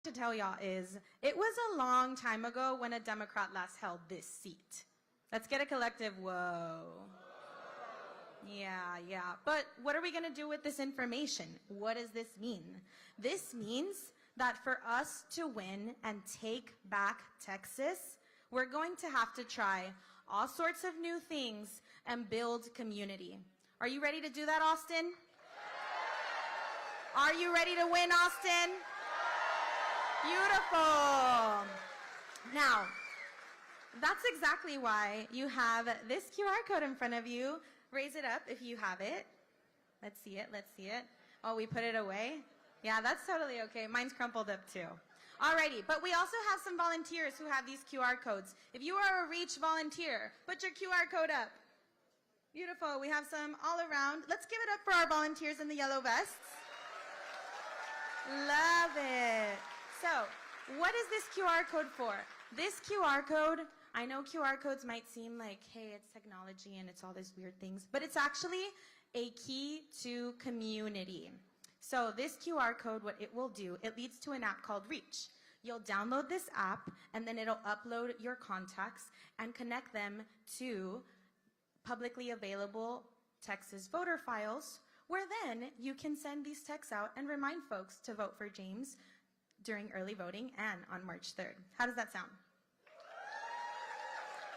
To tell y'all is, it was a long time ago when a Democrat last held this seat. Let's get a collective whoa. Yeah. But what are we going to do with this information? What does this mean? This means that for us to win and take back Texas, we're going to have to try all sorts of new things and build community. Are you ready to do that, Austin? Are you ready to win, Austin? Beautiful. Now, that's exactly why you have this QR code in front of you. Raise it up if you have it. Let's see it. Oh, we put it away? Yeah, that's totally okay. Mine's crumpled up too. Alrighty, but we also have some volunteers who have these QR codes. If you are a REACH volunteer, put your QR code up. Beautiful, we have some all around. Let's give it up for our volunteers in the yellow vests. Love it. So, what is this QR code for? This QR code, I know QR codes might seem like, hey, it's technology and it's all these weird things, but it's actually a key to community. So this QR code, what it will do, it leads to an app called REACH. You'll download this app and then it'll upload your contacts and connect them to publicly available Texas voter files, where then you can send these texts out and remind folks to vote for James during early voting and on March 3rd. How does that sound?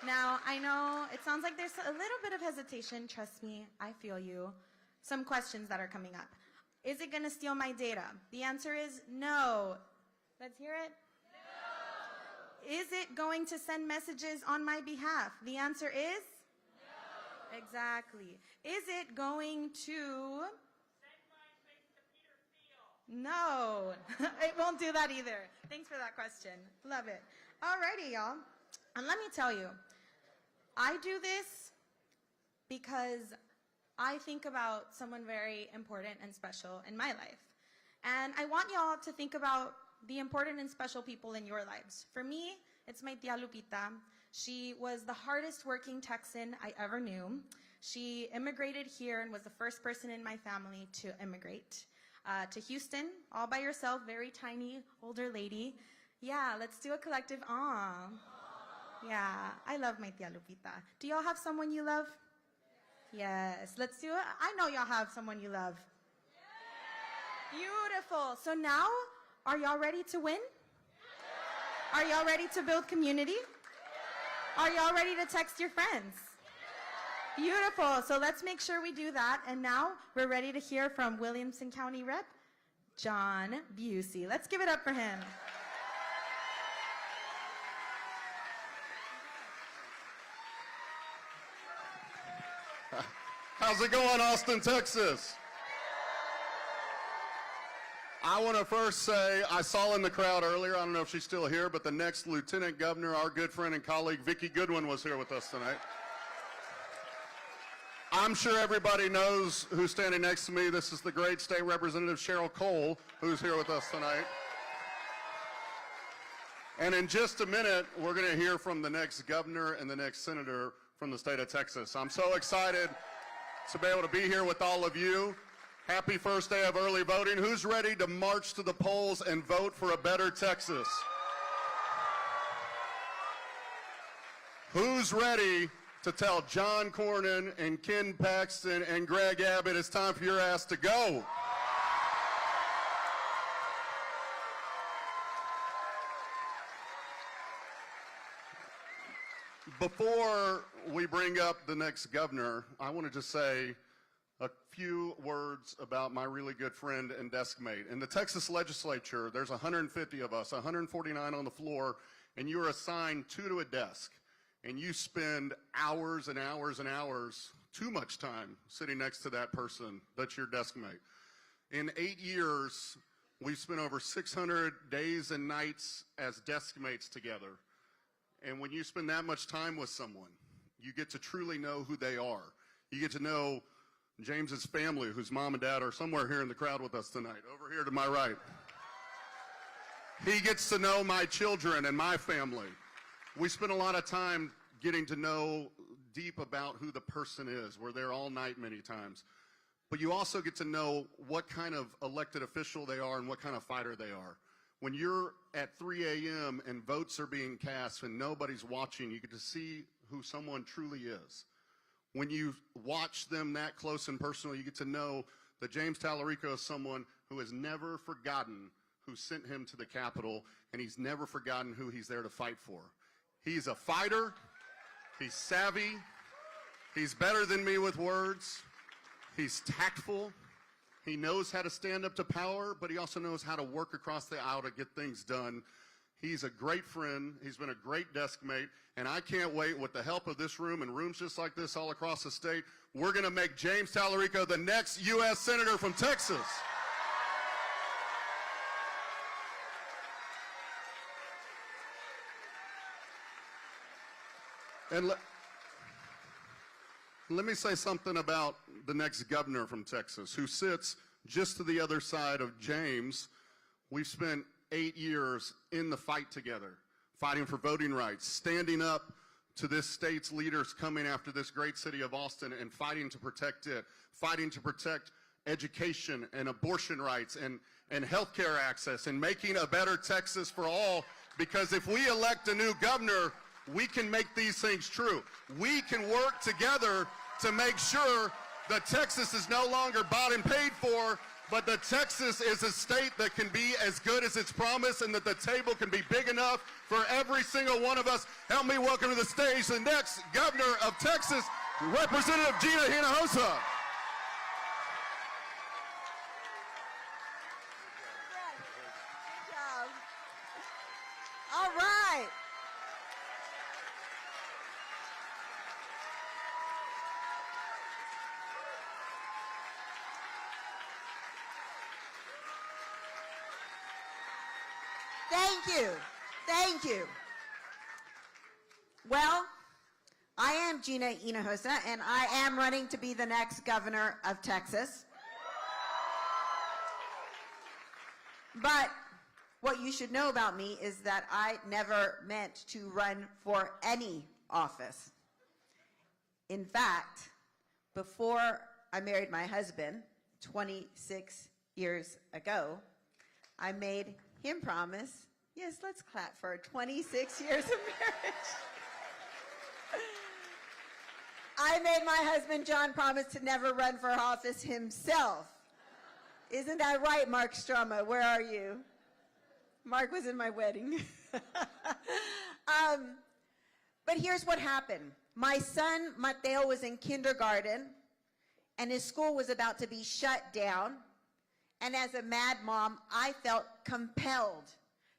Now, I know it sounds like there's a little bit of hesitation. Trust me, I feel you. Some questions that are coming up. Is it going to steal my data? The answer is no. Let's hear it. No. Is it going to send messages on my behalf? The answer is no. Exactly. Is it going to... No, it won't do that either. Thanks for that question. Love it. Alrighty, y'all. And let me tell you, I do this because I think about someone very important and special in my life. And I want y'all to think about the important and special people in your lives. For me, it's my tia Lupita. She was the hardest working Texan I ever knew. She immigrated here and was the first person in my family to immigrate. To Houston, all by yourself, very tiny, older lady. Yeah, let's do a collective aw. Yeah, I love my tia Lupita. Do y'all have someone you love? Yes, let's do it. I know y'all have someone you love. Beautiful. So now, are y'all ready to win? Are y'all ready to build community? Are y'all ready to text your friends? Beautiful. So let's make sure we do that. And now we're ready to hear from Williamson County Rep John Busey. Let's give it up for him. How's it going, Austin, Texas? I want to first say, I saw in the crowd earlier, I don't know if she's still here, but the next Lieutenant Governor, our good friend and colleague, Vicki Goodwin, was here with us tonight. I'm sure everybody knows who's standing next to me. This is the great State Representative Cheryl Cole, who's here with us tonight. And in just a minute, we're going to hear from the next governor and the next senator from the state of Texas. I'm so excited to be able to be here with all of you. Happy first day of early voting. Who's ready to march to the polls and vote for a better Texas? Who's ready to tell John Cornyn and Ken Paxton and Greg Abbott it's time for your ass to go? Before we bring up the next governor, I want to just say a few words about my really good friend and desk mate. In the Texas legislature, there's 150 of us, 149 on the floor, and you're assigned two to a desk. And you spend hours and hours and hours, too much time, sitting next to that person that's your desk mate. In 8 years, we've spent over 600 days and nights as desk mates together. And when you spend that much time with someone, you get to truly know who they are. You get to know James's family, whose mom and dad are somewhere here in the crowd with us tonight, over here to my right. He gets to know my children and my family. We spend a lot of time getting to know deep about who the person is. We're there all night many times. But you also get to know what kind of elected official they are and what kind of fighter they are. When you're at 3 a.m. and votes are being cast and nobody's watching, you get to see who someone truly is. When you watch them that close and personal, you get to know that James Talarico is someone who has never forgotten who sent him to the Capitol, and he's never forgotten who he's there to fight for. He's a fighter. He's savvy. He's better than me with words. He's tactful. He knows how to stand up to power, but he also knows how to work across the aisle to get things done. He's a great friend. He's been a great desk mate, and I can't wait, with the help of this room and rooms just like this all across the state, we're going to make James Talarico the next U.S. Senator from Texas. And let me say something about the next governor from Texas, who sits just to the other side of James. We've spent 8 years in the fight together, fighting for voting rights, standing up to this state's leaders coming after this great city of Austin and fighting to protect it, fighting to protect education and abortion rights and health care access, and making a better Texas for all, because if we elect a new governor, we can make these things true. We can work together to make sure that Texas is no longer bought and paid for, but that Texas is a state that can be as good as its promise, and that the table can be big enough for every single one of us. Help me welcome to the stage the next governor of Texas, Representative Gina Hinojosa. Good job. All right. Thank you. Thank you. Well, I am Gina Hinojosa, and I am running to be the next governor of Texas. But what you should know about me is that I never meant to run for any office. In fact, before I married my husband 26 years ago, I made him promise. Yes, let's clap for 26 years of marriage. I made my husband John promise to never run for office himself. Isn't that right, Mark Struma? Where are you? Mark was in my wedding. But here's what happened. My son, Mateo, was in kindergarten, and his school was about to be shut down. And as a mad mom, I felt compelled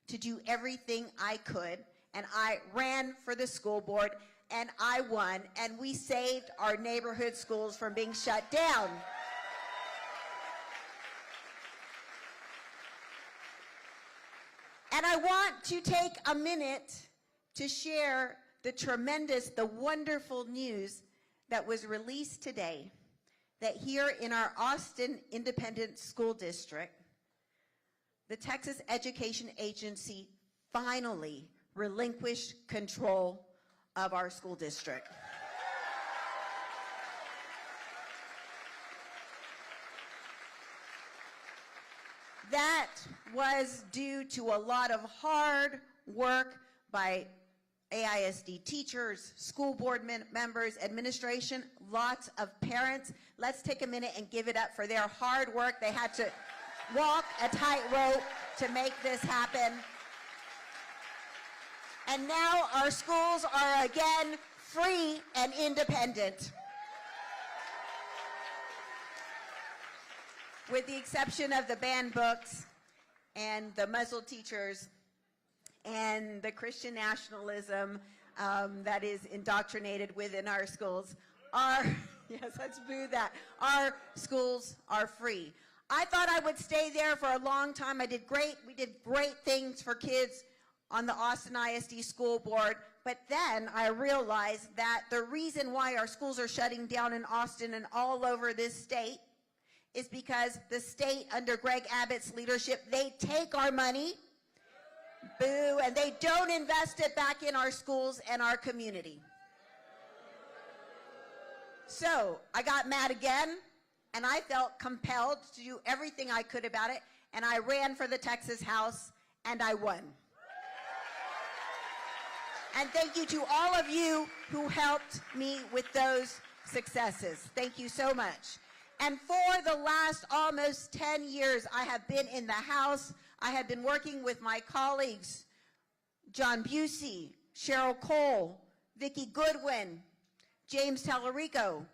to do everything I could, and I ran for the school board, and I won, and we saved our neighborhood schools from being shut down. And I want to take a minute to share the wonderful news that was released today, that here in our Austin Independent School District, the Texas Education Agency finally relinquished control of our school district. That was due to a lot of hard work by AISD teachers, school board members, administration, lots of parents. Let's take a minute and give it up for their hard work. They had to walk a tightrope to make this happen. And now our schools are again free and independent. With the exception of the banned books and the muzzle teachers and the Christian nationalism that is indoctrinated within our schools, yes, let's boo that. Our schools are free. I thought I would stay there for a long time. We did great things for kids on the Austin ISD school board, but then I realized that the reason why our schools are shutting down in Austin and all over this state is because the state, under Greg Abbott's leadership, they take our money, boo, and they don't invest it back in our schools and our community. So I got mad again, and I felt compelled to do everything I could about it, and I ran for the Texas House, and I won. And thank you to all of you who helped me with those successes. Thank you so much. And for the last almost 10 years, I have been in the House. I have been working with my colleagues, John Busey, Cheryl Cole, Vicki Goodwin, James Talarico.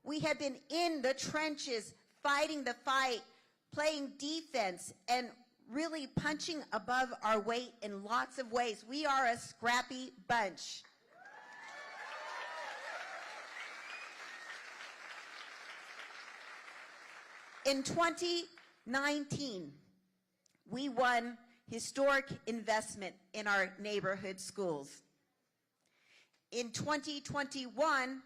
We have been in the trenches, fighting the fight, playing defense, and really punching above our weight in lots of ways. We are a scrappy bunch. In 2019, we won historic investment in our neighborhood schools. In 2021,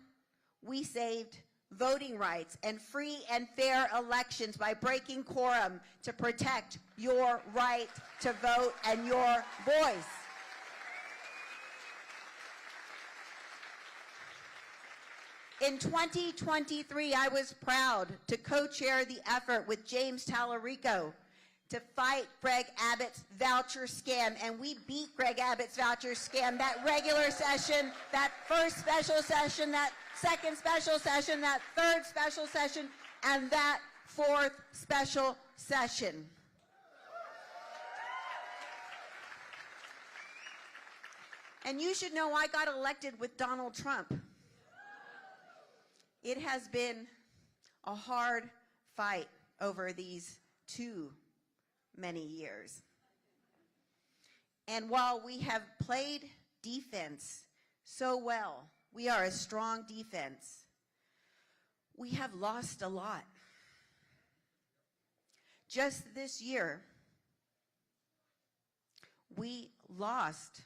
we saved voting rights and free and fair elections by breaking quorum to protect your right to vote and your voice. In 2023, I was proud to co-chair the effort with James Talarico to fight Greg Abbott's voucher scam, and we beat Greg Abbott's voucher scam. That regular session, that first special session, that second special session, that third special session, and that fourth special session. And you should know I got elected with Donald Trump. It has been a hard fight over these too many years. And while we have played defense so well, we are a strong defense, we have lost a lot. Just this year, we lost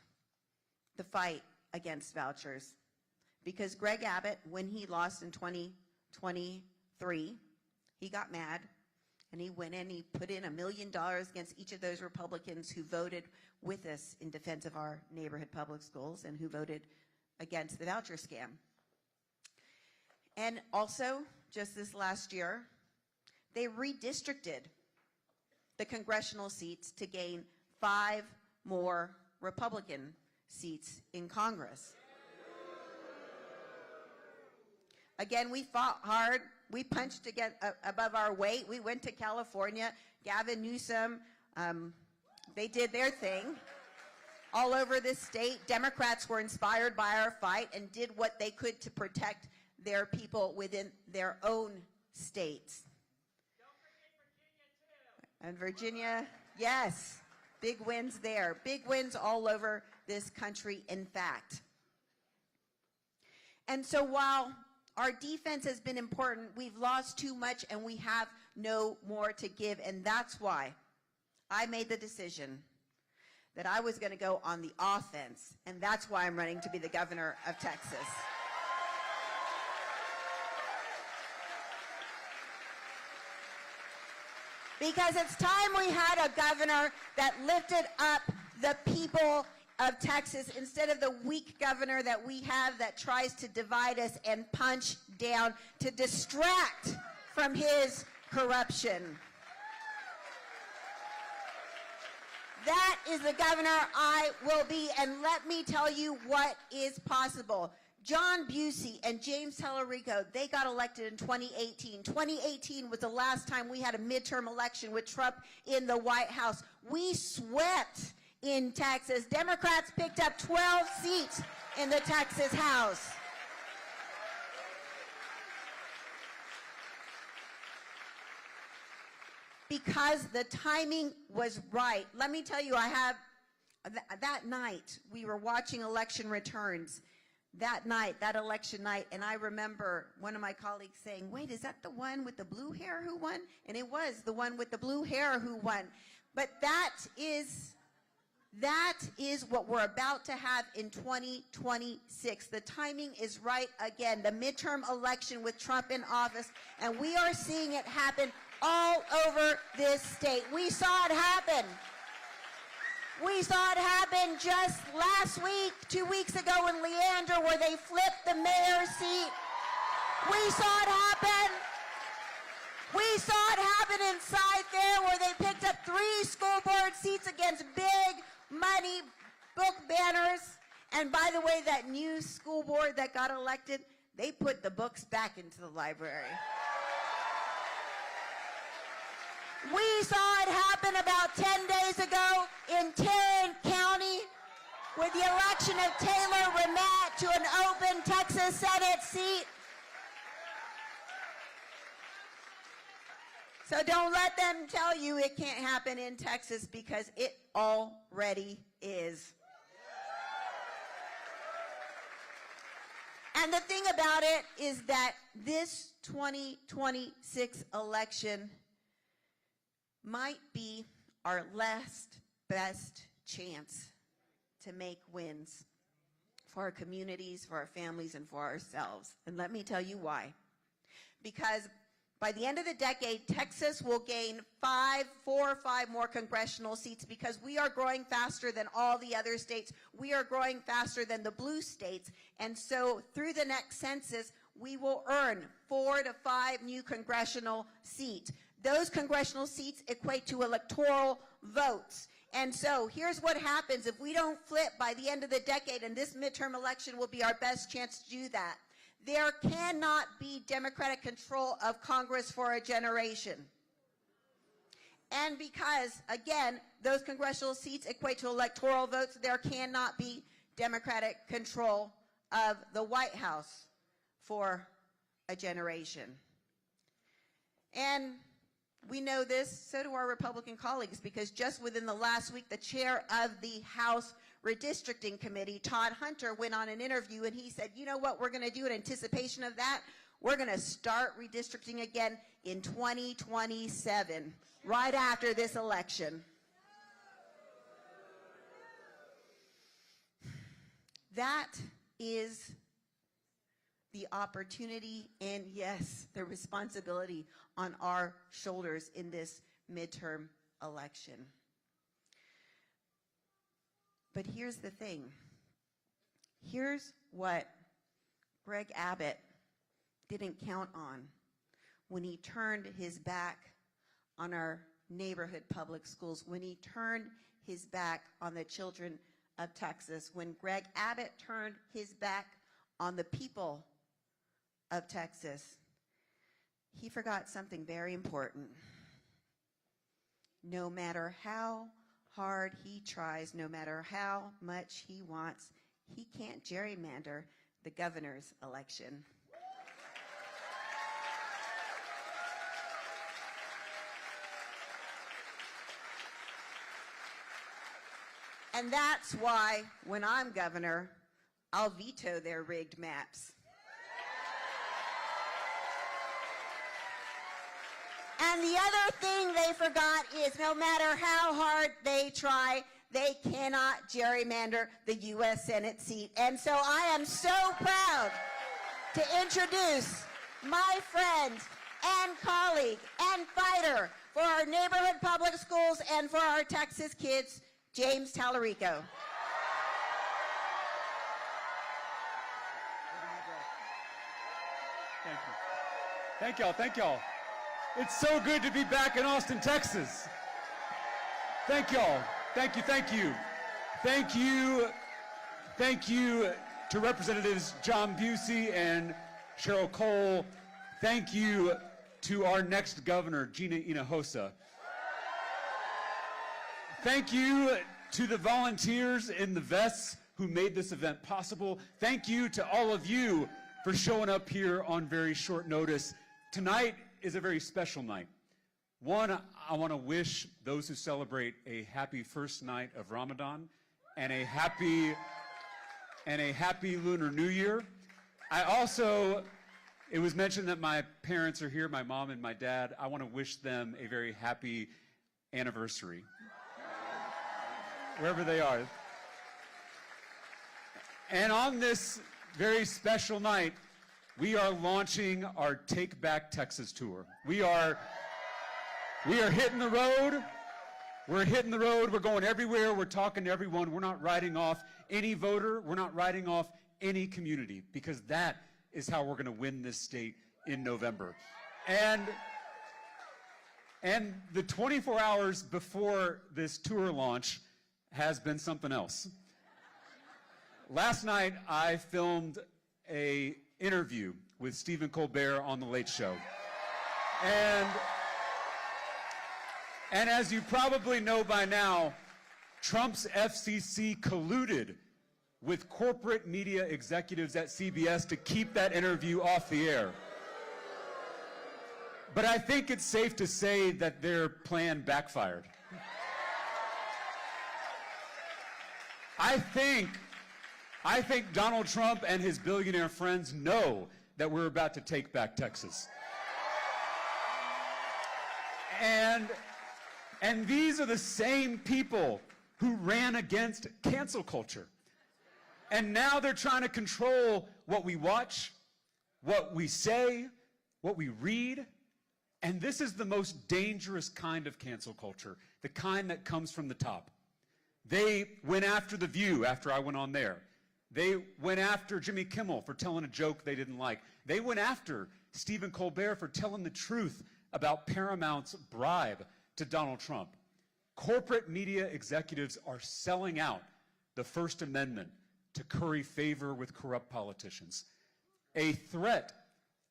the fight against vouchers because Greg Abbott, when he lost in 2023, he got mad and he went in, he put in $1 million against each of those Republicans who voted with us in defense of our neighborhood public schools and who voted against the voucher scam. And also, just this last year, they redistricted the congressional seats to gain 5 more Republican seats in Congress. Again, we fought hard. We punched to get above our weight. We went to California. Gavin Newsom, they did their thing all over this state. Democrats were inspired by our fight and did what they could to protect their people within their own states. Don't forget Virginia, too. And Virginia, yes, big wins there. Big wins all over this country, in fact. And so while our defense has been important, we've lost too much and we have no more to give. And that's why I made the decision that I was going to go on the offense. And that's why I'm running to be the governor of Texas. Because it's time we had a governor that lifted up the people of Texas instead of the weak governor that we have that tries to divide us and punch down to distract from his corruption. That is the governor I will be, and let me tell you what is possible. John Busey and James Talarico, they got elected in 2018. 2018 was the last time we had a midterm election with Trump in the White House. We swept in Texas. Democrats picked up 12 seats in the Texas House. Because the timing was right. Let me tell you, that night, we were watching election returns. That night, that election night, and I remember one of my colleagues saying, wait, is that the one with the blue hair who won? And it was the one with the blue hair who won. But that is what we're about to have in 2026. The timing is right again. The midterm election with Trump in office, and we are seeing it happen all over this state. We saw it happen. We saw it happen just last week, 2 weeks ago in Leander, where they flipped the mayor's seat. We saw it happen We saw it happen inside there where they picked up 3 school board seats against big money book banners. And by the way, that new school board that got elected, they put the books back into the library. We saw it happen about 10 days ago in Tarrant County with the election of Taylor Ramette to an open Texas Senate seat. So don't let them tell you it can't happen in Texas, because it already is. And the thing about it is that this 2026 election might be our last best chance to make wins for our communities, for our families, and for ourselves. And let me tell you why. Because by the end of the decade, Texas will gain 4 or 5 more congressional seats, because we are growing faster than all the other states. We are growing faster than the blue states. And so through the next census, we will earn 4 to 5 new congressional seats. Those congressional seats equate to electoral votes. And so here's what happens if we don't flip by the end of the decade, and this midterm election will be our best chance to do that. There cannot be Democratic control of Congress for a generation. And because, again, those congressional seats equate to electoral votes, there cannot be Democratic control of the White House for a generation. And we know this, so do our Republican colleagues, because just within the last week, the chair of the House Redistricting Committee, Todd Hunter, went on an interview and he said, you know what we're going to do in anticipation of that? We're going to start redistricting again in 2027, right after this election. That is the opportunity and, yes, the responsibility on our shoulders in this midterm election. But here's the thing. Here's what Greg Abbott didn't count on when he turned his back on our neighborhood public schools, when he turned his back on the children of Texas, when Greg Abbott turned his back on the people of Texas. He forgot something very important. No matter how hard he tries, no matter how much he wants, he can't gerrymander the governor's election. And that's why, when I'm governor, I'll veto their rigged maps. And the other thing they forgot is no matter how hard they try, they cannot gerrymander the U.S. Senate seat. And so I am so proud to introduce my friend and colleague and fighter for our neighborhood public schools and for our Texas kids, James Talarico. Thank you. Thank y'all. Thank y'all. It's so good to be back in Austin, Texas. Thank y'all. Thank you. Thank you. Thank you. Thank you to Representatives John Busey and Cheryl Cole. Thank you to our next governor, Gina Hinojosa. Thank you to the volunteers in the vests who made this event possible. Thank you to all of you for showing up here on very short notice. Tonight is a very special night. One, I want to wish those who celebrate a happy first night of Ramadan and a happy Lunar New Year. I also, it was mentioned that my parents are here, my mom and my dad. I want to wish them a very happy anniversary, wherever they are. And on this very special night, we are launching our Take Back Texas tour. We are hitting the road. We're hitting the road. We're going everywhere. We're talking to everyone. We're not writing off any voter. We're not writing off any community, because that is how we're going to win this state in November. And And the 24 hours before this tour launch has been something else. Last night, I filmed an interview with Stephen Colbert on The Late Show. And as you probably know by now, Trump's FCC colluded with corporate media executives at CBS to keep that interview off the air. But I think it's safe to say that their plan backfired. I think Donald Trump and his billionaire friends know that we're about to take back Texas. And these are the same people who ran against cancel culture. And now they're trying to control what we watch, what we say, what we read. And this is the most dangerous kind of cancel culture, the kind that comes from the top. They went after The View after I went on there. They went after Jimmy Kimmel for telling a joke they didn't like. They went after Stephen Colbert for telling the truth about Paramount's bribe to Donald Trump. Corporate media executives are selling out the First Amendment to curry favor with corrupt politicians. A threat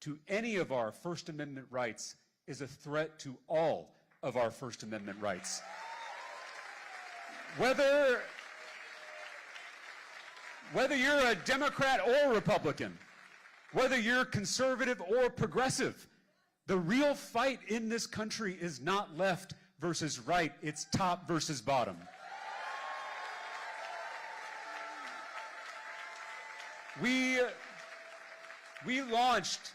to any of our First Amendment rights is a threat to all of our First Amendment rights. Whether you're a Democrat or Republican, whether you're conservative or progressive, the real fight in this country is not left versus right, it's top versus bottom. We launched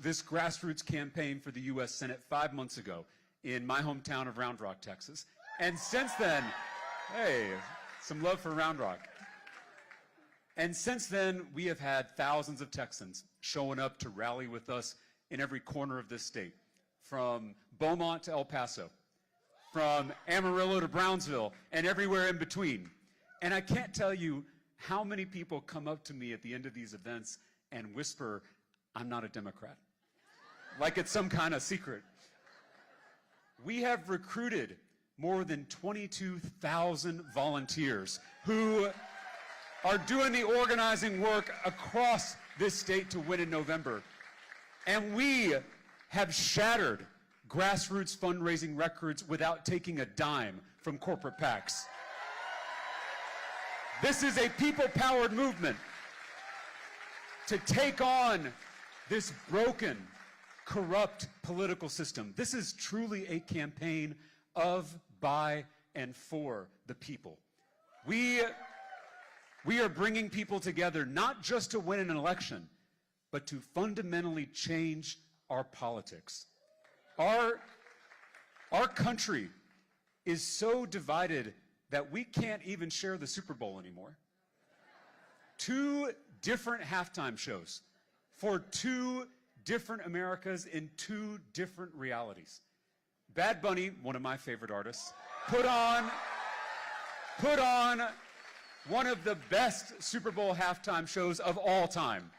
this grassroots campaign for the U.S. Senate 5 months ago in my hometown of Round Rock, Texas. And since then, hey, some love for Round Rock. And since then, we have had thousands of Texans showing up to rally with us in every corner of this state, from Beaumont to El Paso, from Amarillo to Brownsville, and everywhere in between. And I can't tell you how many people come up to me at the end of these events and whisper, "I'm not a Democrat," like it's some kind of secret. We have recruited more than 22,000 volunteers who are doing the organizing work across this state to win in November. And we have shattered grassroots fundraising records without taking a dime from corporate PACs. This is a people-powered movement to take on this broken, corrupt political system. This is truly a campaign of, by, and for the people. We are bringing people together not just to win an election, but to fundamentally change our politics. Our country is so divided that we can't even share the Super Bowl anymore. 2 different halftime shows for 2 different Americas in 2 different realities. Bad Bunny, one of my favorite artists, put on one of the best Super Bowl halftime shows of all time.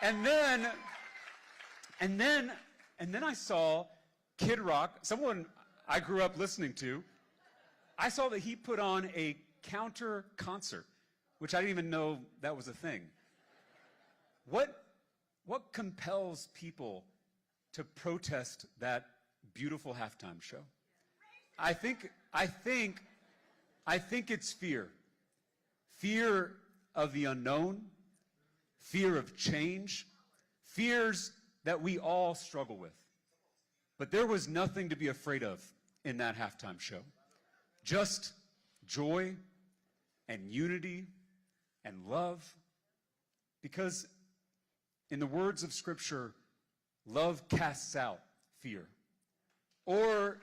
And then I saw Kid Rock, someone I grew up listening to. I saw that he put on a counter concert, which I didn't even know that was a thing. What compels people to protest that beautiful halftime show? I think it's fear. Fear of the unknown, fear of change, fears that we all struggle with. But there was nothing to be afraid of in that halftime show. Just joy and unity and love. Because in the words of Scripture, love casts out fear. Or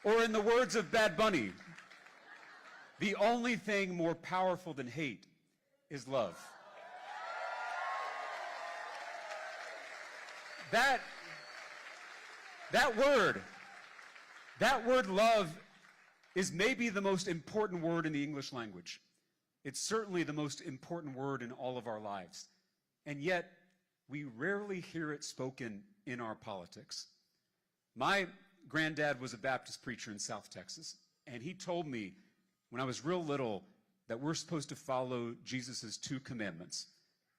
in the words of Bad Bunny, the only thing more powerful than hate is love. That word love is maybe the most important word in the English language. It's certainly the most important word in all of our lives. And yet, we rarely hear it spoken in our politics. My granddad was a Baptist preacher in South Texas, and he told me when I was real little that we're supposed to follow Jesus' 2 commandments,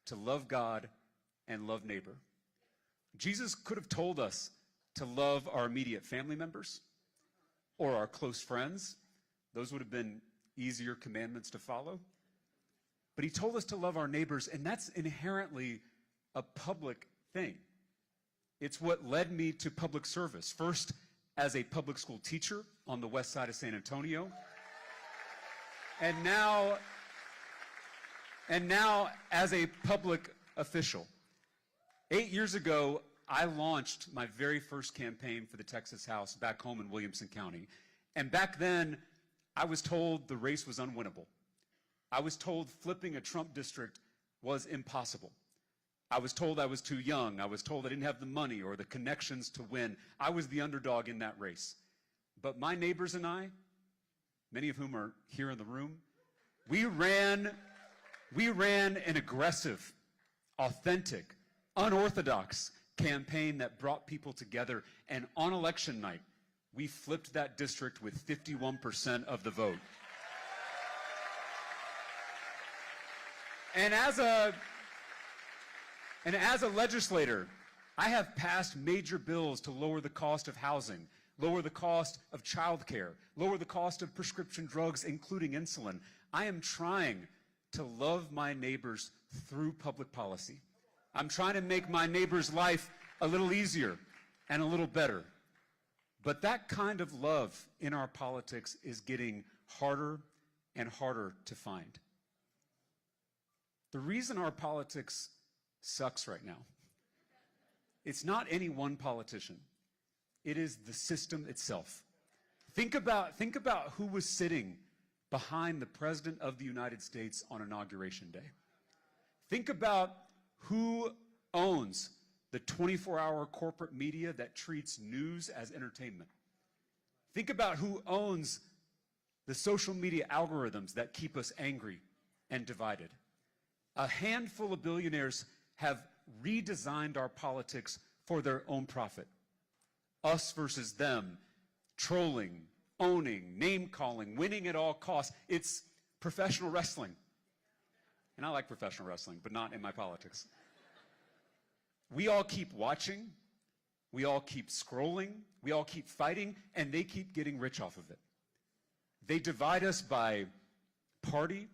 to love God and love neighbor. Jesus could have told us to love our immediate family members or our close friends. Those would have been easier commandments to follow. But he told us to love our neighbors, and that's inherently a public thing. It's what led me to public service, first as a public school teacher on the west side of San Antonio, and now as a public official. 8 years ago, I launched my very first campaign for the Texas House back home in Williamson County. And back then, I was told the race was unwinnable. I was told flipping a Trump district was impossible. I was told I was too young. I was told I didn't have the money or the connections to win. I was the underdog in that race. But my neighbors and I, many of whom are here in the room, we ran an aggressive, authentic, unorthodox campaign that brought people together. And on election night, we flipped that district with 51% of the vote. And as a legislator, I have passed major bills to lower the cost of housing, lower the cost of childcare, lower the cost of prescription drugs, including insulin. I am trying to love my neighbors through public policy. I'm trying to make my neighbor's life a little easier and a little better. But that kind of love in our politics is getting harder and harder to find. The reason our politics sucks right now, it's not any one politician. It is the system itself. Think about who was sitting behind the President of the United States on Inauguration Day. Think about who owns the 24-hour corporate media that treats news as entertainment. Think about who owns the social media algorithms that keep us angry and divided. A handful of billionaires have redesigned our politics for their own profit. Us versus them, trolling, owning, name-calling, winning at all costs. It's professional wrestling. And I like professional wrestling, but not in my politics. We all keep watching, we all keep scrolling, we all keep fighting, and they keep getting rich off of it. They divide us by party,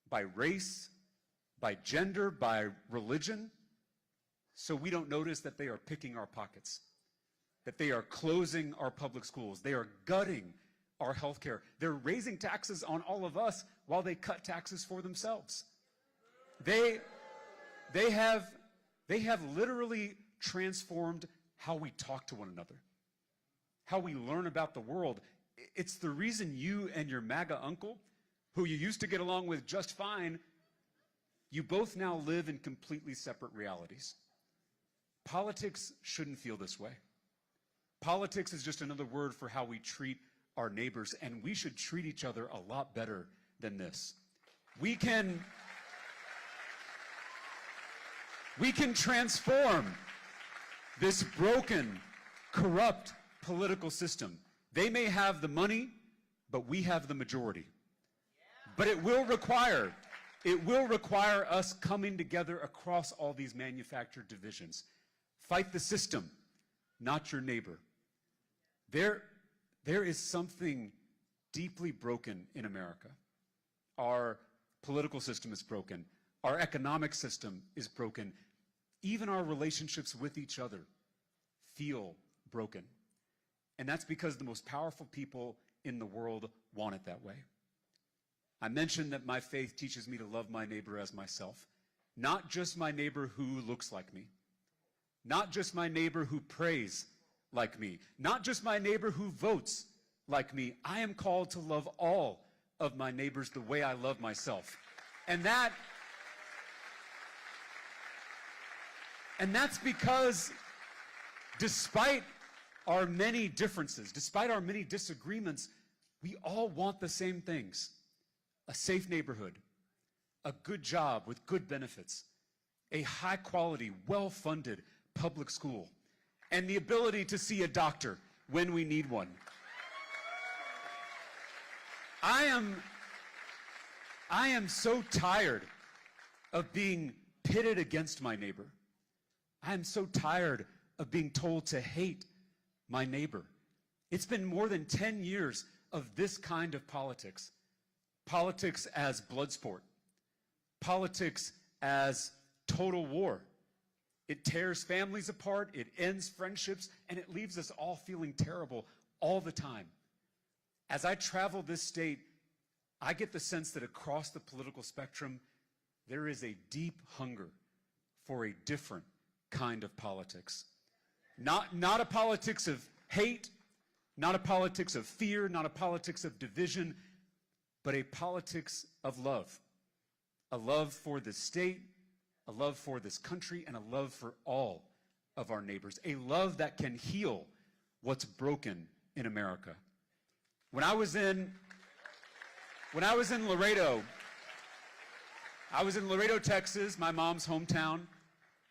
by race, by gender, by religion, so we don't notice that they are picking our pockets, that they are closing our public schools, they are gutting our health care. They're raising taxes on all of us while they cut taxes for themselves. They have literally transformed how we talk to one another, how we learn about the world. It's the reason you and your MAGA uncle, who you used to get along with just fine, you both now live in completely separate realities. Politics shouldn't feel this way. Politics is just another word for how we treat our neighbors, and we should treat each other a lot better than this. We can transform this broken, corrupt political system. They may have the money, but we have the majority. But it will require us coming together across all these manufactured divisions. Fight the system, not your neighbor. There is something deeply broken in America. Our political system is broken. Our economic system is broken. Even our relationships with each other feel broken. And that's because the most powerful people in the world want it that way. I mentioned that my faith teaches me to love my neighbor as myself. Not just my neighbor who looks like me. Not just my neighbor who prays like me. Not just my neighbor who votes like me. I am called to love all of my neighbors the way I love myself. And that's because despite our many differences, despite our many disagreements, we all want the same things. A safe neighborhood, a good job with good benefits, a high-quality, well-funded public school, and the ability to see a doctor when we need one. I am so tired of being pitted against my neighbor. I am so tired of being told to hate my neighbor. It's been more than 10 years of this kind of politics. Politics as blood sport. Politics as total war. It tears families apart, it ends friendships, and it leaves us all feeling terrible all the time. As I travel this state, I get the sense that across the political spectrum, there is a deep hunger for a different kind of politics. Not a politics of hate, not a politics of fear, not a politics of division, but a politics of love. A love for the state, a love for this country, and a love for all of our neighbors. A love that can heal what's broken in America. When I was in Laredo, Texas, my mom's hometown,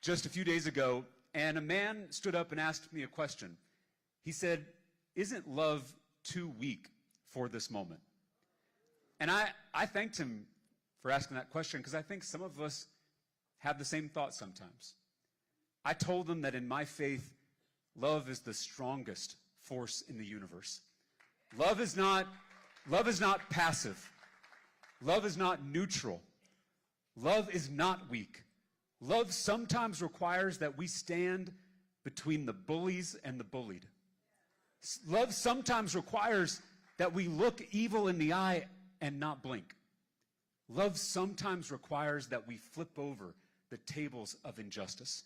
just a few days ago, and a man stood up and asked me a question. He said, "Isn't love too weak for this moment?" And I thanked him for asking that question because I think some of us have the same thought sometimes. I told him that in my faith, love is the strongest force in the universe. Love is not passive. Love is not neutral. Love is not weak. Love sometimes requires that we stand between the bullies and the bullied. Love sometimes requires that we look evil in the eye and not blink. Love sometimes requires that we flip over the tables of injustice.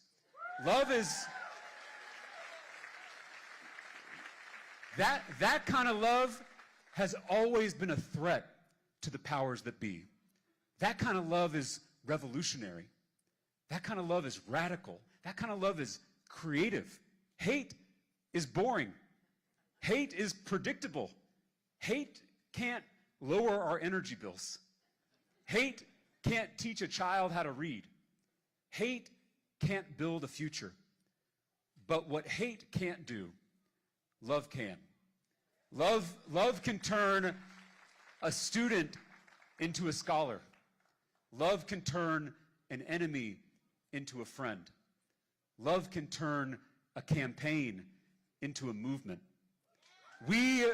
That kind of love has always been a threat to the powers that be. That kind of love is revolutionary. That kind of love is radical. That kind of love is creative. Hate is boring. Hate is predictable. Hate can't lower our energy bills. Hate can't teach a child how to read. Hate can't build a future. But what hate can't do, love can. Love can turn a student into a scholar. Love can turn an enemy into a friend. Love can turn a campaign into a movement. We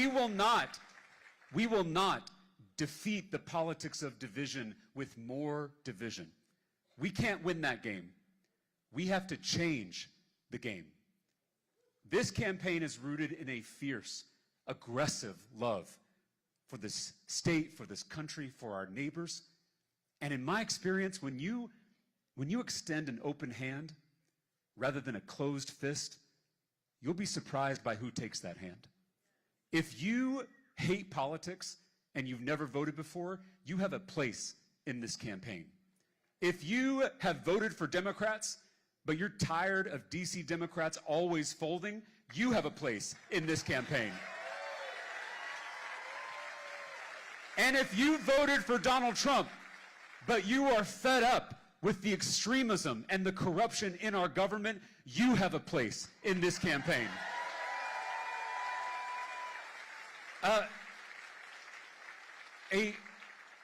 will not defeat the politics of division with more division. We can't win that game. We have to change the game. This campaign is rooted in a fierce, aggressive love for this state, for this country, for our neighbors. And in my experience, when you extend an open hand rather than a closed fist, you'll be surprised by who takes that hand. If you hate politics and you've never voted before, you have a place in this campaign. If you have voted for Democrats, but you're tired of DC Democrats always folding, you have a place in this campaign. And if you voted for Donald Trump, but you are fed up with the extremism and the corruption in our government, you have a place in this campaign.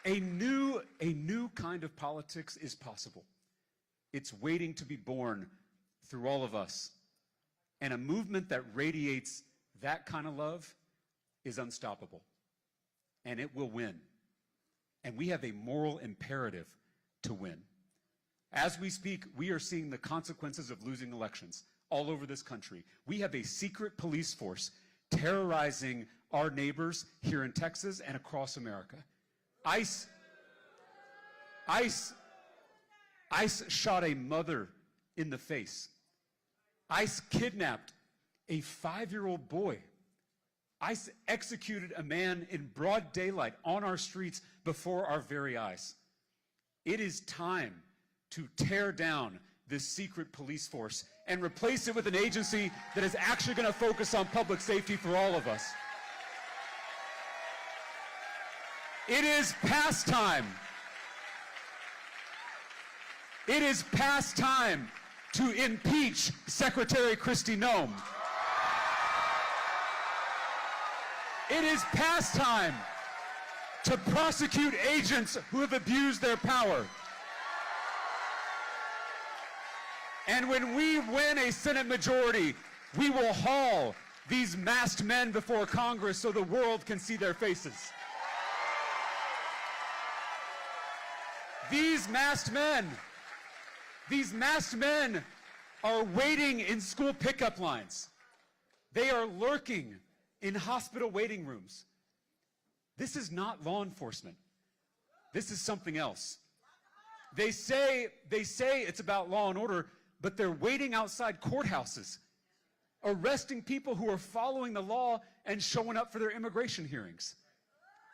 A new kind of politics is possible. It's waiting to be born through all of us. And a movement that radiates that kind of love is unstoppable. And it will win. And we have a moral imperative to win. As we speak, we are seeing the consequences of losing elections all over this country. We have a secret police force terrorizing our neighbors here in Texas and across America. ICE shot a mother in the face. ICE kidnapped a 5-year-old boy. ICE executed a man in broad daylight on our streets before our very eyes. It is time to tear down this secret police force and replace it with an agency that is actually going to focus on public safety for all of us. It is past time. It is past time to impeach Secretary Kristi Noem. It is past time to prosecute agents who have abused their power. And when we win a Senate majority, we will haul these masked men before Congress so the world can see their faces. These masked men are waiting in school pickup lines. They are lurking in hospital waiting rooms. This is not law enforcement. This is something else. They say it's about law and order, but they're waiting outside courthouses, arresting people who are following the law and showing up for their immigration hearings.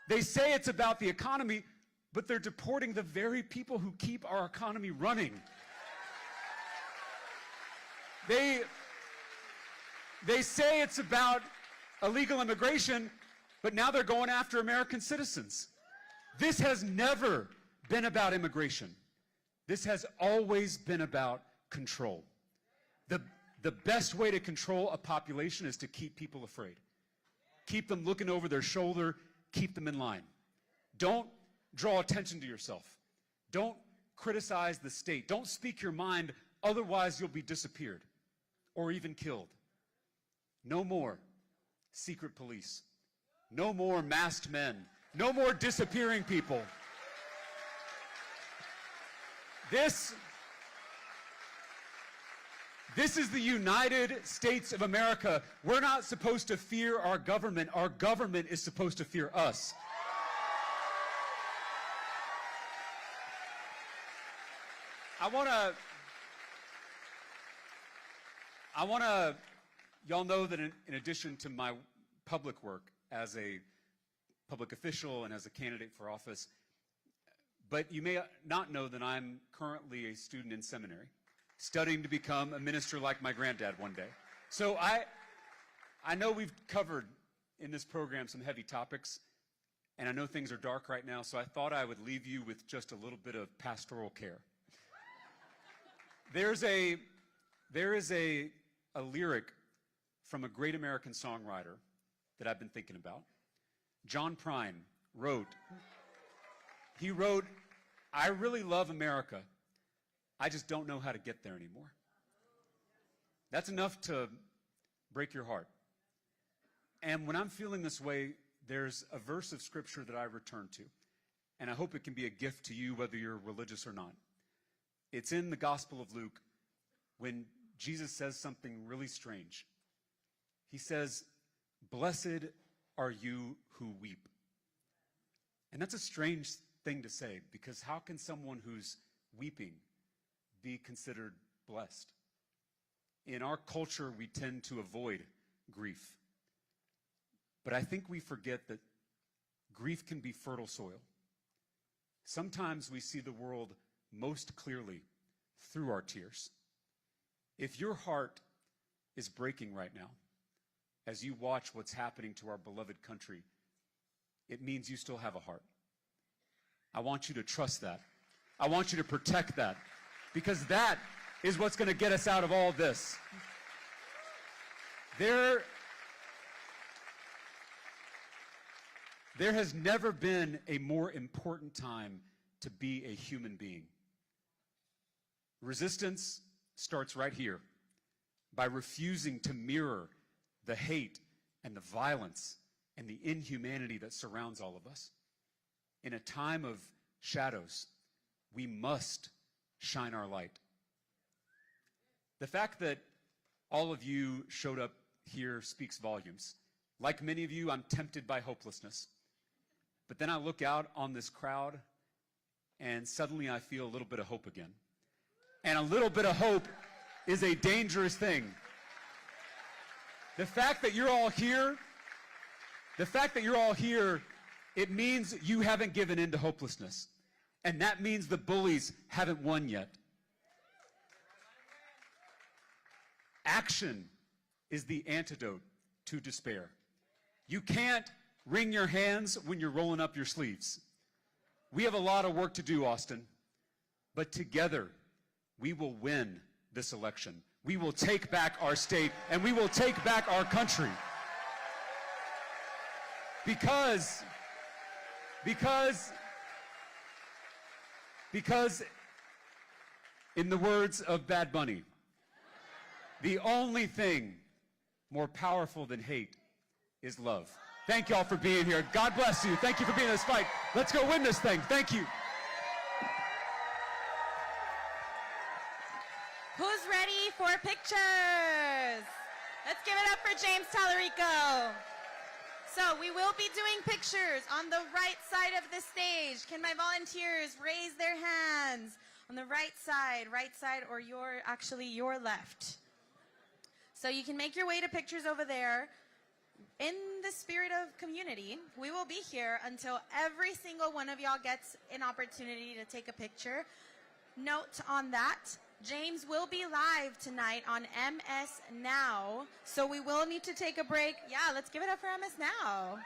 They say it's about the economy, but they're deporting the very people who keep our economy running. They say it's about illegal immigration, but now they're going after American citizens. This has never been about immigration. This has always been about control. The best way to control a population is to keep people afraid. Keep them looking over their shoulder, keep them in line. Don't draw attention to yourself. Don't criticize the state. Don't speak your mind, otherwise you'll be disappeared or even killed. No more secret police. No more masked men. No more disappearing people. This is the United States of America. We're not supposed to fear our government. Our government is supposed to fear us. Y'all know that in addition to my public work as a public official and as a candidate for office, but you may not know that I'm currently a student in seminary, studying to become a minister like my granddad one day. So I know we've covered in this program some heavy topics, and I know things are dark right now, so I thought I would leave you with just a little bit of pastoral care. There is a lyric from a great American songwriter that I've been thinking about. John Prine wrote, "I really love America. I just don't know how to get there anymore." That's enough to break your heart. And when I'm feeling this way, there's a verse of scripture that I return to, and I hope it can be a gift to you whether you're religious or not. It's in the Gospel of Luke when Jesus says something really strange. He says, "Blessed are you who weep." And that's a strange thing to say, because how can someone who's weeping be considered blessed? In our culture, we tend to avoid grief. But I think we forget that grief can be fertile soil. Sometimes we see the world most clearly through our tears. If your heart is breaking right now, as you watch what's happening to our beloved country, it means you still have a heart. I want you to trust that. I want you to protect that, because that is what's going to get us out of all this. There has never been a more important time to be a human being. Resistance starts right here, by refusing to mirror the hate and the violence and the inhumanity that surrounds all of us. In a time of shadows, we must shine our light. The fact that all of you showed up here speaks volumes. Like many of you, I'm tempted by hopelessness. But then I look out on this crowd, and suddenly I feel a little bit of hope again. And a little bit of hope is a dangerous thing. The fact that you're all here, it means you haven't given in to hopelessness. And that means the bullies haven't won yet. Action is the antidote to despair. You can't wring your hands when you're rolling up your sleeves. We have a lot of work to do, Austin, but together we will win this election. We will take back our state, and we will take back our country. Because in the words of Bad Bunny, the only thing more powerful than hate is love. Thank y'all for being here. God bless you. Thank you for being in this fight. Let's go win this thing. Thank you. Who's ready for pictures? Let's give it up for James Talarico. So we will be doing pictures on the right side of the stage. Can my volunteers raise their hands? On the right side, or your left. So you can make your way to pictures over there. In the spirit of community, we will be here until every single one of y'all gets an opportunity to take a picture. Note on that, James will be live tonight on MS Now, so we will need to take a break. Yeah, let's give it up for MS Now.